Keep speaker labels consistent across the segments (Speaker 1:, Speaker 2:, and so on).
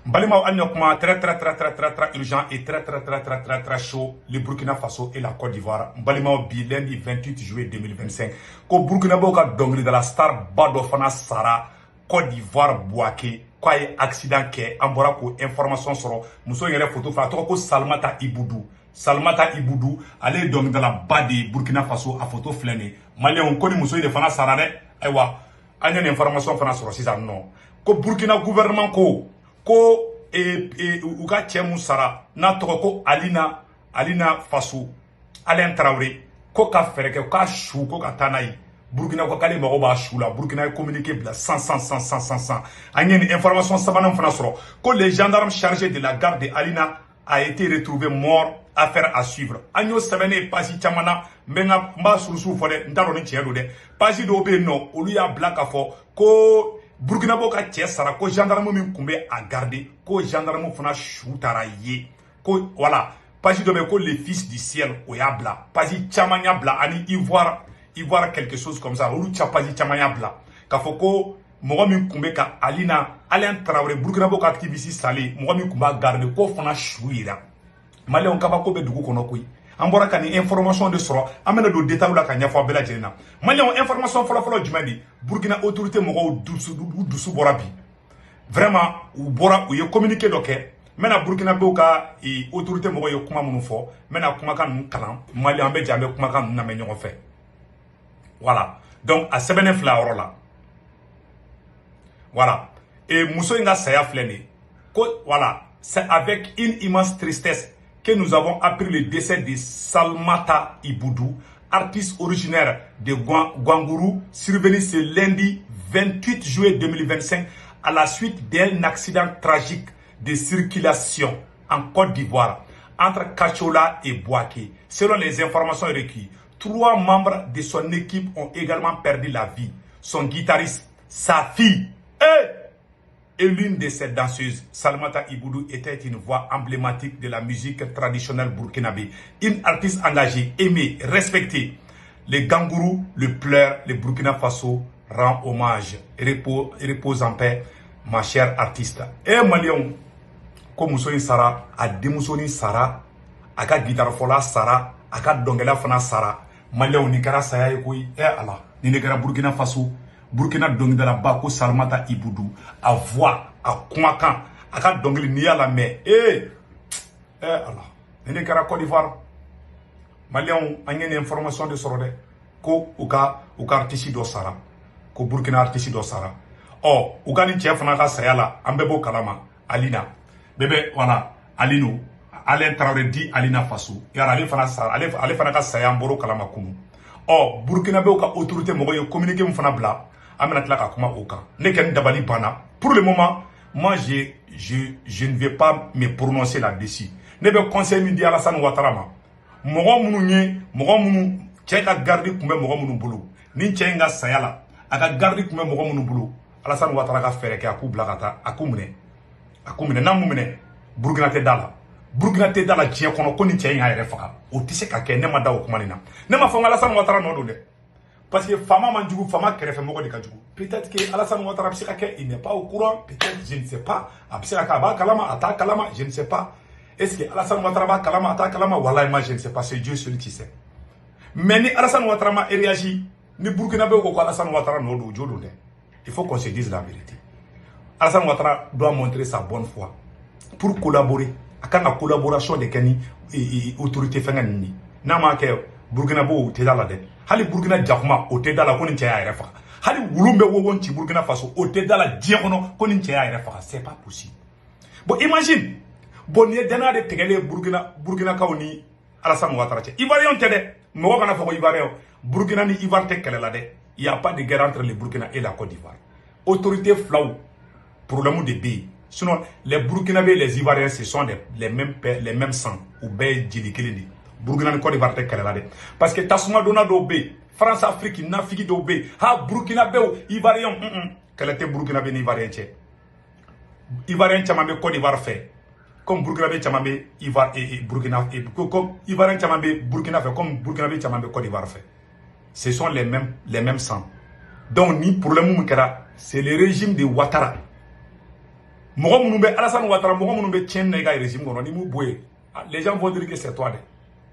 Speaker 1: Balima Anyokma, très urgent et très chaud, le Burkina Faso et la Côte d'Ivoire. Balima Bi, lundi 28 juillet 2025. Ko Burkina Boka dongli de la star Badofana Sara, Côte d'Ivoire Bouaké, quoi est accident qui ambora ko information sur muso yere photo fa to ko Salmata Iboudou. Salmata Iboudou, allez donc dans la bas de Burkina Faso à photo flâner. Malien on connaît muso de Fana Sara ne, aywa, anya information Fana sur ça non. Ko Burkina gouvernement ko uka cɛmu sara n'a tɔgɔ ko Alina Faso Alain Traoré ko ka fɛrɛ kɛ k'a su ko ka taa n'a ye Burkina ko k'ale mago b'a su la Burkina ye communiqué bila 100 an ye ni information sabanan fana sɔrɔ ko les gendarmes chargés de la garde de Alina a été retrouvé mort. Affaire à suivre. Agno sɛbɛnnen page caman na n b'a surusu fɔ dɛ n t'a dɔn ni tiɲɛ don dɛ page dɔw bɛ yen nɔ olu y'a bila k'a fɔ ko Burkina Faso ka cɛ sara ko gendarme min tun bɛ a garder ko gendarme fana su taara ye ko voilà page dɔ bɛ yen ko les fils du ciel o y'a bila page caman y'a bila ani Ivoire quelque chose comme ça olu page caman y'a bila k'a fɔ ko mɔgɔ min tun bɛ ka Alain Traoré Burkina Faso ka activiste salen mɔgɔ min tun b'a garder ko fana su yira Malien kabako be dugu kono koyi an bɔra ka ni information de sɔrɔ an bɛna don détail la ka ɲɛfɔ bɛɛ lajɛlen na Malien information fɔlɔ jumɛn di Burkina autorité mɔgɔw dusu bɔra bi vraiment u bɔra u ye communiqué dɔ kɛ n bɛna Burkina Faso ka autorité mɔgɔw ye kuma minnu fɔ n bɛna kumakan ninnu kalan Malien an bɛ jɛ an bɛ kumakan ninnu lamɛn ɲɔgɔn fɛ voilà donc a sɛbɛnnen filɛ a yɔrɔ la voilà et muso in ka saya filɛ nin ko voilà c'est avec une immense tristesse que nous avons appris le décès de Salmata Iboudou, artiste originaire de Gwangourou, survenu ce lundi 28 juillet 2025 à la suite d'un accident tragique de circulation en Côte d'Ivoire entre Kachola et Bouaké. Selon les informations recueillies, 3 membres de son équipe ont également perdu la vie. Son guitariste, sa fille et l'une de ses danseuses, Salmata Iboudou, était une voix emblématique de la musique traditionnelle burkinabé. Une artiste engagée, aimée, respectée. Les Gangourous le pleurent, le Burkina Faso rend hommage. Repose en paix, ma chère artiste. Et Malion, comme Moussoï Sara, a Demoussoï Sara, a ka guitare fola Sara, a ka dongela fana Sara. Malion, ni kara saya ekoui, Allah, ni ne kara Burkina Faso. Burkina dongli de la bako Salmata Iboudou a voix a kumakan a ka dongli ni yala mais Allah ne kara Côte d'Ivoire Malien an ye information de sɔrɔ dɛ ko u ka artiste dɔ sara ko Burkina artiste dɔ sara u ka ni cɛ fana ka saya la an bɛɛ b'o kalama Alina bɛɛ voilà Alino Alain Traoré di Alina Faso yara ale fana sara ale fana ka saya an bɔr'o kalama kunu Burkina Faso ka autorité mɔgɔ ye communiqué min fana bila Amena tlaka kuma oka. Neken dabali bana. Pour le moment, moi je ne vais pas me prononcer là-dessus. Ne be conseil mi di Alassane Ouattara ma. Mogo munu cɛ ka garde kun bɛ mɔgɔ minnu bolo. Ni cɛ in ka saya la, a ka garde kun bɛ mɔgɔ minnu bolo. Alassane Ouattara ka fɛrɛ kɛ a k'u bila ka taa, a k'u minɛ. A k'u minɛ, n'a m'u minɛ, Burkina tɛ da la. Burkina tɛ da la diɲɛ kɔnɔ ko ni cɛ in y'a yɛrɛ faga. O tɛ se ka kɛ, ne ma da o kuma nin na. Ne ma fɔ n ko Alassane Ouattara nɔ don dɛ. Parce que Fama Mandjougou, Fama Kerefé Mogo de Kadjougou. Peut-être que Alassane Ouattara il n'est pas au courant, peut-être, je ne sais pas. Absiraka Kalama, Ata Kalama, je ne sais pas. Est-ce que Alassane Ouattara Kalama, Ata Kalama, Wallah, moi je ne sais pas, c'est Dieu celui qui sait. Mais ni Alassane Ouattara a réagi, ni Burkina Faso Alassane Ouattara n'a pas de. Il faut qu'on se dise la vérité. Alassane Ouattara doit montrer sa bonne foi pour collaborer. À la collaboration de Keni et autorité Fengani. N'a pas que Burkina Faso t'es dans la dette. Hali Burkina Jakuma o te dala ko ni cɛ y'a yɛrɛ faga hali wulun bɛ wowon ci Burkina Faso o te dala diɲɛ kɔnɔ ko ni cɛ y'a yɛrɛ faga c'est pas possible bon imagine bon ni ye danaya de tigɛlen Burkinakaw ni Alassane Ouattara cɛ Ivoirien tɛ dɛ mɔgɔ kana fɔ ko Ivoirien Burkina ni Ivoire tɛ kɛlɛ la dɛ il y a pas de guerre entre le Burkina et la Côte d'Ivoire autorité filaw problème de bɛ yen sinon les Burkinabés et les Ivoiriens ce sont les mêmes sang u bɛɛ ye jeli kelen de Burkina ni Côte d'Ivoire tɛ kɛlɛ la dɛ parce que tasuma donna dɔw bɛ yen France Afrique nafigi dɔw bɛ yen Burkina bɛw Ivoirien kɛlɛ tɛ Burkina bɛ ni Ivoirien cɛ Ivoirien caman bɛ Côte d'Ivoire fɛ comme Burkina bɛ caman bɛ Burkina comme Ivoirien caman bɛ Burkina fɛ comme Burkina bɛ caman bɛ Côte d'Ivoire fɛ ce sont les mêmes sangs donc ni problème mun kɛra c'est le régime de Ouattara Mɔgɔ minnu bɛ Alassane Ouattara mɔgɔ minnu bɛ tiɲɛ na i ka régime kɔnɔ ni m'u bɔ yen les gens vont dire que c'est toi de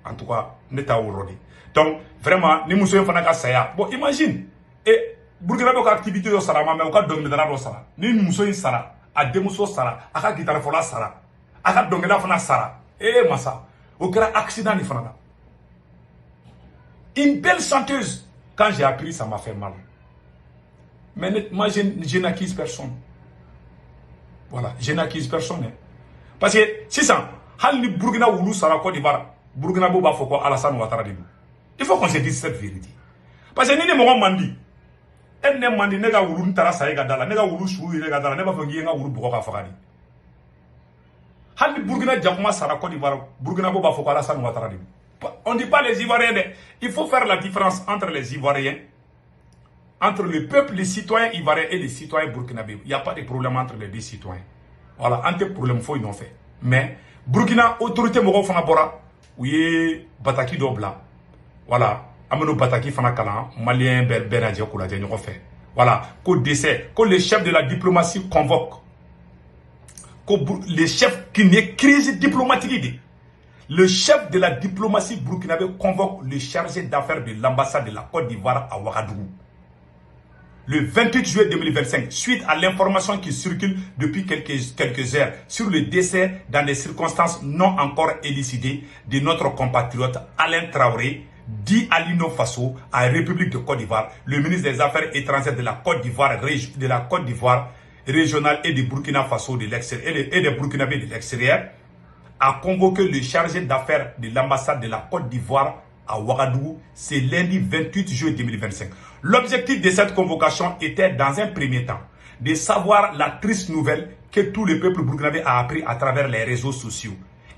Speaker 1: en tout cas ne t'a wolo de donc vraiment ni muso in fana ka saya bon imagine et Burkina bɛ ka activité dɔ sara ma mais u ka dɔnkilidala dɔ sara ni muso in sara a denmuso sara a ka guitarefɔla sara a ka dɔnkilida fana sara massa o kɛra accident de fana na une belle chanteuse quand j'ai appris ça m'a fait mal mais moi je n'accuse personne. Voilà, je n'accuse personne. Parce que si ça, si Burkina Oulu sera Côte d'Ivoire, Burkina Boba Foko Alassane Ouattara. Il faut qu'on se dise cette vérité. Parce que ni ne m'ont mandi, elle ne mandi nega Oulu n'tara saïga dala, nega Oulu choui nega dala, nega fengi nega Oulu boka fagadi. Si Burkina Diakouma sera Côte d'Ivoire, Burkina Boba Foko Alassane Ouattara. On ne dit pas les Ivoiriens, il faut faire la différence entre les Ivoiriens. Entre le peuple, les citoyens ivoiriens et les citoyens burkinabés. Il n'y a pas de problème entre les deux citoyens. Voilà, entre problème, il faut ils ont fait. Mais, Burkina, autorité Moro Fanabora, oui, Bataki Dobla. Voilà, Ameno Bataki Fanakala, Malien, Beradja, Kouladja, nous fait. Voilà, qu'au décès, que les chefs de la diplomatie convoquent, que les chefs qui n'est crise diplomatique, le chef de la diplomatie burkinabé convoque le chargé d'affaires de l'ambassade de la Côte d'Ivoire à Ouagadougou. Le 28 juillet 2025, suite à l'information qui circule depuis quelques heures sur le décès dans des circonstances non encore élucidées de notre compatriote Alain Traoré, dit Alino Faso, à la République de Côte d'Ivoire, le ministre des Affaires étrangères de la Côte d'Ivoire régionale et de Burkina Faso de l'extérieur et des Burkinabés de l'extérieur, a convoqué le chargé d'affaires de l'ambassade de la Côte d'Ivoire à Ouagadougou, c'est lundi 28 juillet 2025. L'objectif de cette convocation était, dans un premier temps, de savoir la triste nouvelle que tout le peuple burkinabé a appris à travers les réseaux sociaux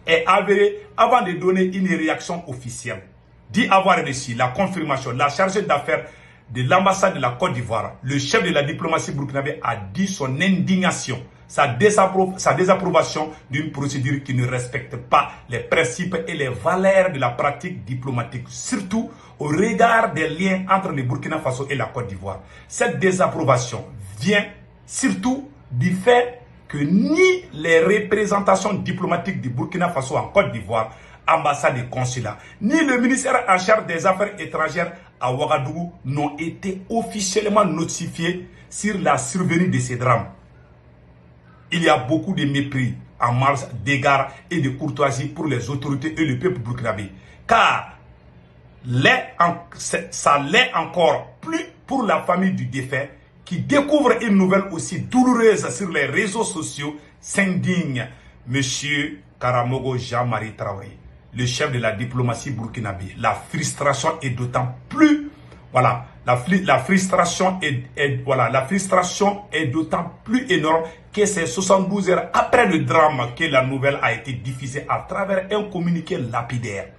Speaker 1: et avéré avant de donner une réaction officielle. D'y avoir reçu la confirmation, la chargée d'affaires de l'ambassade de la Côte d'Ivoire, le chef de la diplomatie burkinabé a dit son indignation, sa désapprobation d'une procédure qui ne respecte pas les principes et les valeurs de la pratique diplomatique, surtout au regard des liens entre le Burkina Faso et la Côte d'Ivoire. Cette désapprobation vient surtout du fait que ni les représentations diplomatiques du Burkina Faso en Côte d'Ivoire, ambassade et consulat, ni le ministère en charge des affaires étrangères à Ouagadougou n'ont été officiellement notifiés sur la survenue de ces drames. Il y a beaucoup de mépris, en marge d'égard et de courtoisie pour les autorités et le peuple burkinabé. Car ça l'est encore plus pour la famille du défunt qui découvre une nouvelle aussi douloureuse sur les réseaux sociaux, s'indigne Monsieur Karamogo Jean-Marie Traoré, le chef de la diplomatie burkinabé. La frustration est d'autant plus, voilà, la frustration est d'autant plus énorme que c'est 72 heures après le drame que la nouvelle a été diffusée à travers un communiqué lapidaire.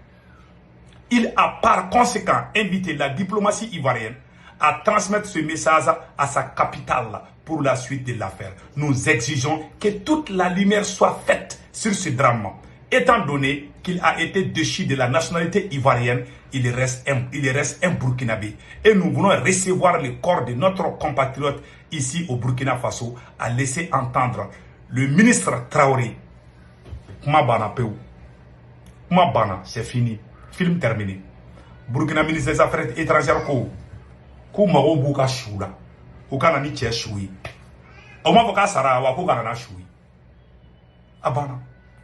Speaker 1: Il a par conséquent invité la diplomatie ivoirienne à transmettre ce message à sa capitale pour la suite de l'affaire. Nous exigeons que toute la lumière soit faite sur ce drame. Étant donné qu'il a été déchu de la nationalité ivoirienne, il reste un Burkinabé. Et nous voulons recevoir le corps de notre compatriote ici au Burkina Faso, à laisser entendre le ministre Traoré. Kumabana Peu. Kumabana, c'est fini. Film terminé. Burkina ministre des Affaires étrangères, Kumago Buka Shura. Ukana ni che shui. Omavoka Sara wa Kukana shui. Abana.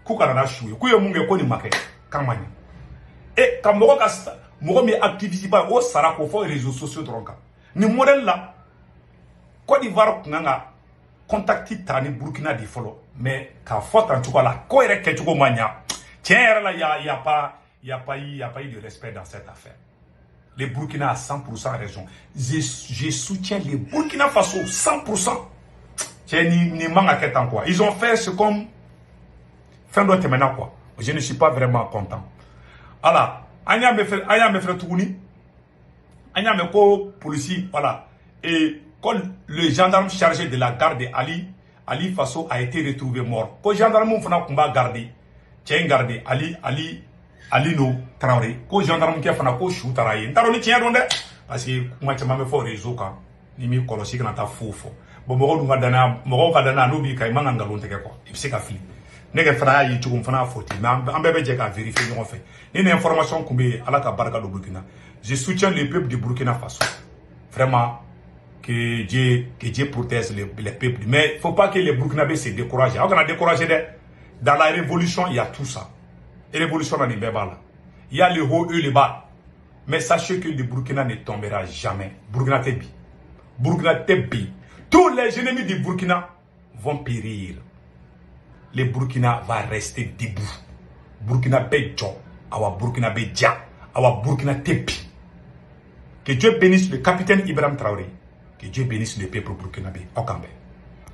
Speaker 1: Kukana shui. Kuyo munge koni make. Kamani. Et quand Mogo mi activité pas au Sara ko fo réseaux sociaux tronka. Ni modèle là. Côte d'Ivoire kunanga contacti tani Burkina di folo. Mais ka faute en tout cas là. Ko ere ketuko mania. Tiens là il y a pas eu de respect dans cette affaire. Les Burkina à 100% raison. Je soutiens les Burkina Faso 100%. Tiens, ni manga ketan quoi. Ils ont fait ce comme fin d'autre maintenant quoi. Je ne suis pas vraiment content. Alors, anya me fait tourner. Anya me ko policier voilà. Et quand le gendarme chargé de la garde Ali Faso a été retrouvé mort. Quand le gendarme fana kumba garder. Tiens garder Ali no Traoré. Quand gendarme qui fana ko chou taraye. Ntaro ni tiens donde parce que moi tu m'as fait réseau quand ni mi kolosi kana ta fofo. bon mɔgɔw ka dana n'u b'i kan i man ka nkalon tigɛ quoi i bɛ se ka fili ne kɛ fana y'a ye cogo min fana y'a fɔ ten mais an bɛɛ bɛ jɛ k'a vérifier ɲɔgɔn fɛ ni nin information tun bɛ yen ala ka barika don Burkina je soutiens le peuple de Burkina Faso vraiment que Dieu protège les peuples mais il faut pas que les Burkinabés se découragent aw kana décourager dɛ dans la révolution il y a tout ça révolution na nin bɛɛ b'a la il y a le haut et le bas mais sachez que le Burkina ne tombera jamais Burkina tɛ bi Burkina tɛ bi tous les ennemis du Burkina vont périr le Burkina va rester debout. Burkina bɛ jɔ, awa Burkina bɛ ja, awa Burkina tɛ bi. Que Dieu bénisse le capitaine Ibrahim Traoré. Que Dieu bénisse le peuple burkinabé. Aw k'an bɛn.